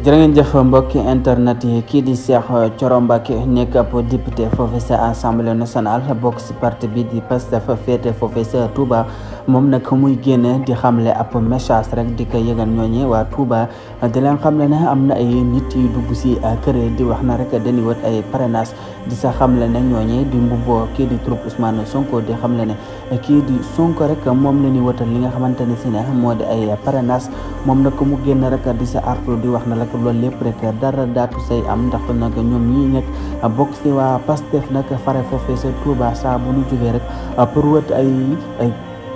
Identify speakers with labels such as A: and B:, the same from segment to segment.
A: jërë ngeen jëf mbokki internet yi kii di Cheikh Thioro Mbacké nekk ab député foofu sa assemblée nationale bokk si parti bi di Pastef féete foofu sa Touba moom nag muy génne di xamle ab message rek di ko yëgal ñooñi waa Touba di leen xamle ne am na ay nit yu dugg si kër di wax na rek dañuy wët ay parrainage di sa xamle ne ñooñi di mbubboo kii di troupe Ousmane Sonko di xamle ne kii di Sonko rek moom la ñuy wëtal li nga xamante ne si ne moo di ay parrainage moom nag mu génn rek di sa artu di wax na rek loolu lépp rek dara daatu say am ndax nag ñoom ñii nekk bokk si waa Pastef nag fare foofee sa Touba saa bu ñu jógee rek pour wët ay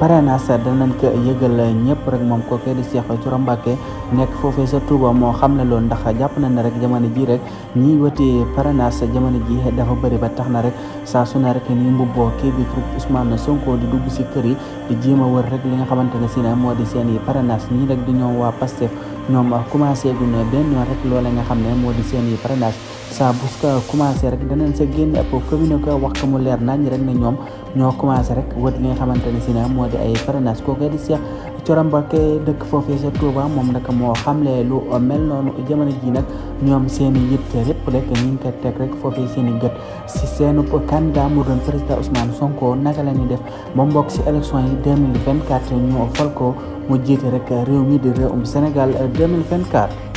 A: parrainage danañ ko yëgal ñëpp rek moom kookee di Cheikh Thioro Mbacké nekk foofee sa Touba moo xam ne loolu ndax jàpp na ne rek jamono ji rek ñiy wëti parrainage jamono ji dafa bëri ba tax na rek saa su ne rek ni mbubboo kii di troupe Ousmane Sonko di dugg si kër yi di jéem a wër rek li nga xamante ne si ne moo di seen i parrainage ñii rek di ñoom waa Pastef ñoom commencé guñ benn yoon rek loolee nga xam ne moo di seen i parrainage saa bu ko commencé rek danañ sa génn ab communiqué wax ko mu leer nañ rek ne ñoom ñoo commencé rek wët li nga xamante ne si ne moo di ay parrainage kooku di Cheikh Thioro Mbacké dëkk foofee sa Touba moom nag moo xamle lu mel noonu jamono ji nag ñoom seen i yitte lépp rek ñu ngi ko teg rek foofee seen i gët si seenu candidat mu doon président Ousmane Sonko naka la ñuy def ba mbokk si élection yi 2024 ñu fal ko mu jiite rek réew mi di réewum Sénégal 2024